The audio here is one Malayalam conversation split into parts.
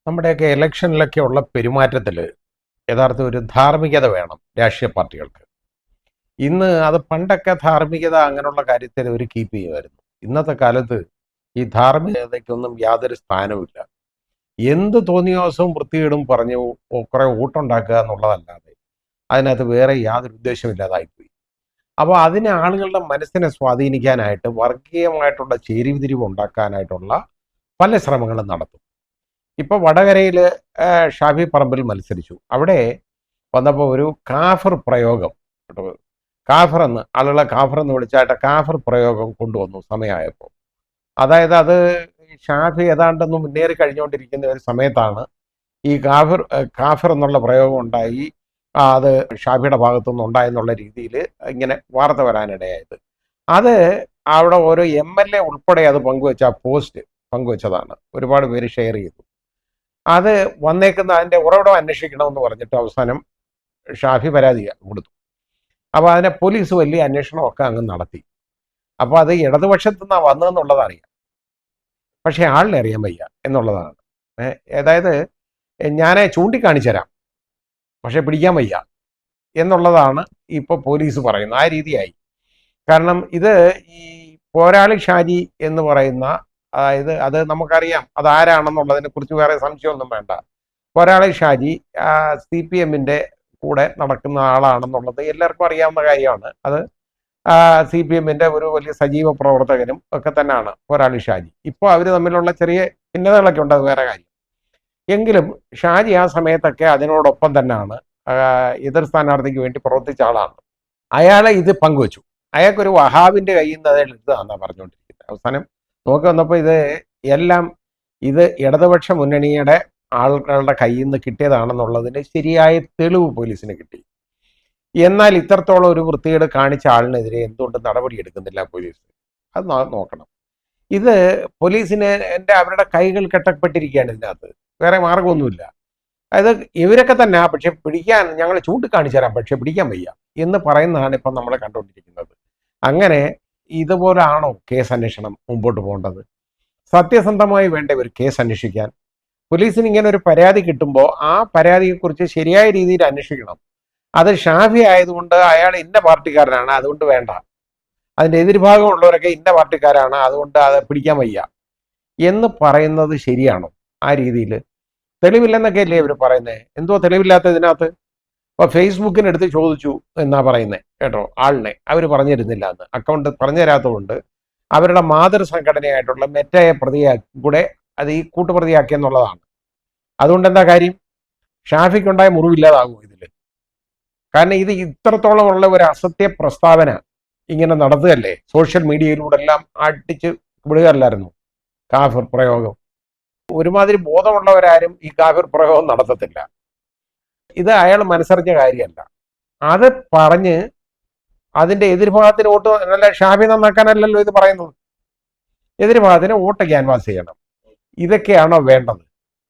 നമ്മുടെയൊക്കെ ഇലക്ഷനിലൊക്കെ ഉള്ള പെരുമാറ്റത്തിൽ യഥാർത്ഥ ഒരു ധാർമ്മികത വേണം രാഷ്ട്രീയ പാർട്ടികൾക്ക്. ഇന്ന് അത് പണ്ടൊക്കെ ധാർമ്മികത അങ്ങനെയുള്ള കാര്യത്തിൽ ഒരു കീപ്പ് ചെയ്യുമായിരുന്നു. ഇന്നത്തെ കാലത്ത് ഈ ധാർമ്മികതയ്ക്കൊന്നും യാതൊരു സ്ഥാനവുമില്ല. എന്ത് തോന്നിയ ദിവസവും വൃത്തികേടും പറഞ്ഞു കുറെ വോട്ടുണ്ടാക്കുക എന്നുള്ളതല്ലാതെ അതിനകത്ത് വേറെ യാതൊരു ഉദ്ദേശമില്ലാതായിപ്പോയി. അപ്പോൾ അതിന് ആളുകളുടെ മനസ്സിനെ സ്വാധീനിക്കാനായിട്ട് വർഗീയമായിട്ടുള്ള ചേരിതിരിവ് ഉണ്ടാക്കാനായിട്ടുള്ള പല ശ്രമങ്ങളും നടത്തും. ഇപ്പോൾ വടകരയിൽ ഷാഫി പറമ്പിൽ മത്സരിച്ചു. അവിടെ വന്നപ്പോൾ ഒരു കാഫർ പ്രയോഗം, കേട്ടോ, കാഫർ എന്ന് ആളുകളെ കാഫർ എന്ന് വിളിച്ചായിട്ട് കാഫർ പ്രയോഗം കൊണ്ടുവന്നു സമയമായപ്പോൾ. അതായത് അത് ഷാഫി ഏതാണ്ടൊന്ന് മുന്നേറി കഴിഞ്ഞുകൊണ്ടിരിക്കുന്ന ഒരു സമയത്താണ് ഈ കാഫർ എന്നുള്ള പ്രയോഗം ഉണ്ടായി. അത് ഷാഫിയുടെ ഭാഗത്തുനിന്ന് ഉണ്ടായെന്നുള്ള രീതിയിൽ ഇങ്ങനെ വാർത്ത വരാനിടയായത്. അത് അവിടെ ഓരോ MLA ഉൾപ്പെടെ അത് പങ്കുവെച്ച ആ പോസ്റ്റ് പങ്കുവെച്ചതാണ്. ഒരുപാട് പേര് ഷെയർ ചെയ്തു. അത് വന്നേക്കുന്ന അതിൻ്റെ ഉറവിടം അന്വേഷിക്കണമെന്ന് പറഞ്ഞിട്ട് അവസാനം ഷാഫി പരാതി കൊടുത്തു. അപ്പോൾ അതിനെ പോലീസ് വലിയ അന്വേഷണമൊക്കെ അങ്ങ് നടത്തി. അപ്പോൾ അത് ഇടതുപക്ഷത്തു നിന്നാണ് വന്നതെന്നുള്ളത് അറിയാം, പക്ഷേ ആളിനെ അറിയാൻ വയ്യ എന്നുള്ളതാണ്. അതായത് ഞാൻ ചൂണ്ടിക്കാണിച്ചു തരാം, പക്ഷെ പിടിക്കാൻ വയ്യ എന്നുള്ളതാണ് ഇപ്പോൾ പോലീസ് പറയുന്നത്. ആ രീതിയായി. കാരണം ഇത് ഈ പോരാളി ഷാജി എന്ന് പറയുന്ന, അതായത് അത് നമുക്കറിയാം അതാരാണെന്നുള്ളതിനെ കുറിച്ച് വേറെ സംശയമൊന്നും വേണ്ട. പോരാളി ഷാജി CPM-ന്റെ കൂടെ നടക്കുന്ന ആളാണെന്നുള്ളത് എല്ലാവർക്കും അറിയാവുന്ന കാര്യമാണ്. അത് CPM-ന്റെ ഒരു വലിയ സജീവ പ്രവർത്തകനും ഒക്കെ തന്നെയാണ് പോരാളി ഷാജി. ഇപ്പോൾ അവർ തമ്മിലുള്ള ചെറിയ ഭിന്നതകളൊക്കെ ഉണ്ട്, അത് വേറെ കാര്യം. എങ്കിലും ഷാജി ആ സമയത്തൊക്കെ അതിനോടൊപ്പം തന്നെയാണ് എതിർ സ്ഥാനാർത്ഥിക്ക് വേണ്ടി പ്രവർത്തിച്ച ആളാണ്. അയാളെ ഇത് പങ്കുവച്ചു. അയാൾക്കൊരു വഹാബിന്റെ കയ്യിൽ നിന്ന് എടുത്തതാണെന്നാണ് പറഞ്ഞുകൊണ്ടിരിക്കുന്നത്. അവസാനം നോക്കി വന്നപ്പോൾ ഇത് ഇടതുപക്ഷ മുന്നണിയുടെ ആളുകളുടെ കയ്യിൽ നിന്ന് കിട്ടിയതാണെന്നുള്ളതിന് ശരിയായ തെളിവ് പോലീസിന് കിട്ടി. എന്നാൽ ഇത്രത്തോളം ഒരു വൃത്തികേട് കാണിച്ച ആളിനെതിരെ എന്തുകൊണ്ട് നടപടി എടുക്കുന്നില്ല പോലീസ്? അത് നോക്കണം. ഇത് പോലീസിന് അവരുടെ കൈകൾ കെട്ടപ്പെട്ടിരിക്കുകയാണ് ഇതിനകത്ത്, വേറെ മാർഗമൊന്നുമില്ല. അതായത് ഇവരൊക്കെ തന്നെ പക്ഷെ പിടിക്കാൻ ഞങ്ങൾ ചൂണ്ടിക്കാണിച്ചു തരാം, പക്ഷെ പിടിക്കാൻ വയ്യ എന്ന് പറയുന്നതാണ് ഇപ്പം നമ്മൾ കണ്ടുകൊണ്ടിരിക്കുന്നത്. അങ്ങനെ ഇതുപോലാണോ കേസ് അന്വേഷണം മുമ്പോട്ട് പോകേണ്ടത്? സത്യസന്ധമായി വേണ്ട ഒരു കേസ് അന്വേഷിക്കാൻ. പോലീസിന് ഇങ്ങനെ ഒരു പരാതി കിട്ടുമ്പോൾ ആ പരാതിയെക്കുറിച്ച് ശരിയായ രീതിയിൽ അന്വേഷിക്കണം. അത് ഷാഫി ആയതുകൊണ്ട് അയാൾ ഇന്ന പാർട്ടിക്കാരനാണ്, അതുകൊണ്ട് വേണ്ട. അതിൻ്റെ എതിർഭാഗമുള്ളവരൊക്കെ ഇന്ന പാർട്ടിക്കാരാണ്, അതുകൊണ്ട് അത് പിടിക്കാൻ വയ്യ എന്ന് പറയുന്നത് ശരിയാണോ? ആ രീതിയിൽ തെളിവില്ലെന്നൊക്കെ അല്ലേ ഇവർ പറയുന്നത്. എന്തോ തെളിവില്ലാത്തതിനകത്ത് ഇപ്പോൾ ഫേസ്ബുക്കിനെടുത്ത് ചോദിച്ചു എന്നാ പറയുന്നത്, കേട്ടോ, ആളിനെ അവർ പറഞ്ഞിരുന്നില്ല എന്ന്. അക്കൗണ്ട് പറഞ്ഞു തരാത്തതുകൊണ്ട് അവരുടെ മാതൃ സംഘടനയായിട്ടുള്ള മെറ്റയെ കൂടെ അത് ഈ കൂട്ടുപ്രതിയാക്കിയെന്നുള്ളതാണ്. അതുകൊണ്ട് എന്താ കാര്യം? ഷാഫിക്കുണ്ടായ മുറിവില്ലാതാകുമോ ഇതിൽ? കാരണം ഇത് ഇത്രത്തോളം ഉള്ള ഒരു അസത്യ പ്രസ്താവന ഇങ്ങനെ നടത്തുകയല്ലേ, സോഷ്യൽ മീഡിയയിലൂടെ എല്ലാം അടിച്ച് വിടുകയല്ലായിരുന്നു കാഫിർ പ്രയോഗം. ഒരുമാതിരി ബോധമുള്ളവരാരും ഈ കാഫിർ പ്രയോഗം നടത്തത്തില്ല. ഇത് അയാൾ മനസ്സറിഞ്ഞ കാര്യമല്ല. അത് പറഞ്ഞ് അതിൻ്റെ എതിർഭാഗത്തിന് വോട്ട് നല്ല ഷാഫി നന്നാക്കാനല്ലല്ലോ ഇത് പറയുന്നത്. എതിർഭാഗത്തിന് വോട്ട് ക്യാൻവാസ് ചെയ്യണം. ഇതൊക്കെയാണോ വേണ്ടത്?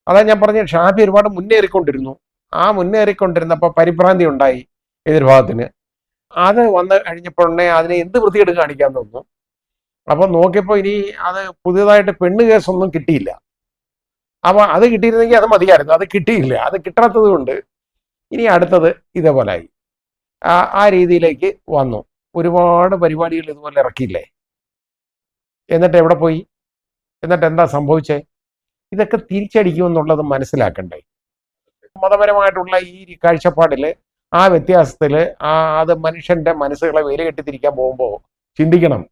അതാ ഞാൻ പറഞ്ഞ ഷാഫി ഒരുപാട് മുന്നേറിക്കൊണ്ടിരുന്നു. ആ മുന്നേറിക്കൊണ്ടിരുന്നപ്പോൾ പരിഭ്രാന്തി ഉണ്ടായി എതിർഭാഗത്തിന്. അത് വന്ന് കഴിഞ്ഞപ്പോഴേ അതിനെ എന്ത് വൃത്തികേട് കാണിക്കാൻ തോന്നുന്നു. അപ്പോൾ നോക്കിയപ്പോൾ ഇനി അത് പുതിയതായിട്ട് പെണ്ണ് കേസൊന്നും കിട്ടിയില്ല. അപ്പോൾ അത് കിട്ടിയിരുന്നെങ്കിൽ അത് മതിയായിരുന്നു. അത് കിട്ടിയില്ല. അത് കിട്ടാത്തത് കൊണ്ട് ഇനി അടുത്തത് ഇതേപോലായി. ആ രീതിയിലേക്ക് വന്നു. ഒരുപാട് പരിപാടികൾ ഇതുപോലെ ഇറക്കിയില്ലേ? എന്നിട്ട് എവിടെ പോയി? എന്നിട്ട് എന്താ സംഭവിച്ചേ? ഇതൊക്കെ തിരിച്ചടിക്കുമെന്നുള്ളത് മനസ്സിലാക്കണ്ടേ? മതപരമായിട്ടുള്ള ഈ കാഴ്ചപ്പാടിൽ ആ വ്യത്യാസത്തിൽ അത് മനുഷ്യന്റെ മനസ്സുകളെ വിലകെട്ടിത്തിരിക്കാൻ പോകുമ്പോൾ ചിന്തിക്കണം,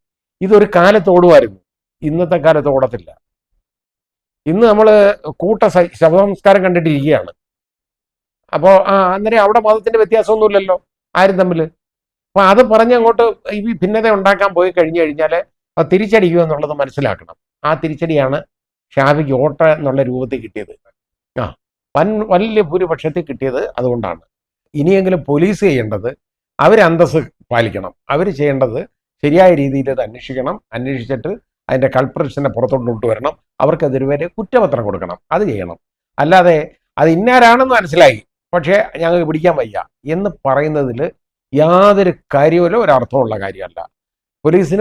ഇതൊരു കാലത്തോടുമായിരുന്നു, ഇന്നത്തെ കാലത്ത് ഓടത്തില്ല. ഇന്ന് നമ്മൾ ശവസംസ്കാരം കണ്ടിട്ടിരിക്കുകയാണ്. അപ്പോൾ അന്നേരം അവിടെ മതത്തിന്റെ വ്യത്യാസമൊന്നുമില്ലല്ലോ ആരും തമ്മിൽ. അപ്പൊ അത് പറഞ്ഞ് അങ്ങോട്ട് ഈ ഭിന്നത ഉണ്ടാക്കാൻ പോയി കഴിഞ്ഞു കഴിഞ്ഞാൽ അത് തിരിച്ചടിക്കുക എന്നുള്ളത് മനസ്സിലാക്കണം. ആ തിരിച്ചടിയാണ് ഷാഫിക്ക് വോട്ട് എന്നുള്ള രൂപത്തിൽ കിട്ടിയത്. വലിയ ഭൂരിപക്ഷത്തിൽ കിട്ടിയത് അതുകൊണ്ടാണ്. ഇനിയെങ്കിലും പോലീസ് ചെയ്യേണ്ടത് അവർ അന്തസ്സ് പാലിക്കണം. അവർ ചെയ്യേണ്ടത് ശരിയായ രീതിയിൽ അത് അന്വേഷിക്കണം. അന്വേഷിച്ചിട്ട് അതിൻ്റെ കൾപ്രിറ്റ്സിനെ പുറത്തോട്ട് കൊണ്ടുവരണം. അവർക്കെതിരെ കുറ്റപത്രം കൊടുക്കണം. അത് ചെയ്യണം. അല്ലാതെ അത് ഇന്നാരാണെന്ന് മനസ്സിലായി പക്ഷേ ഞങ്ങൾക്ക് പിടിക്കാൻ വയ്യ എന്ന് പറയുന്നതിൽ യാതൊരു കാര്യമല്ല, ഒരർത്ഥമുള്ള കാര്യമല്ല.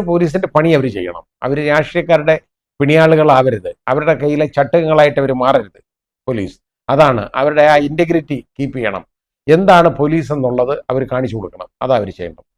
പോലീസിന്റെ പണി അവർ ചെയ്യണം. അവർ രാഷ്ട്രീയക്കാരുടെ പിണിയാളുകളാവരുത്. അവരുടെ കയ്യിലെ ചട്ടകങ്ങളായിട്ട് അവർ മാറരുത്. പോലീസ്. അതാണ് അവരുടെ ആ ഇന്റഗ്രിറ്റി കീപ്പ് ചെയ്യണം. എന്താണ് പോലീസ് എന്നുള്ളത് അവർ കാണിച്ചു കൊടുക്കണം. അതാ അവർ ചെയ്യേണ്ടത്.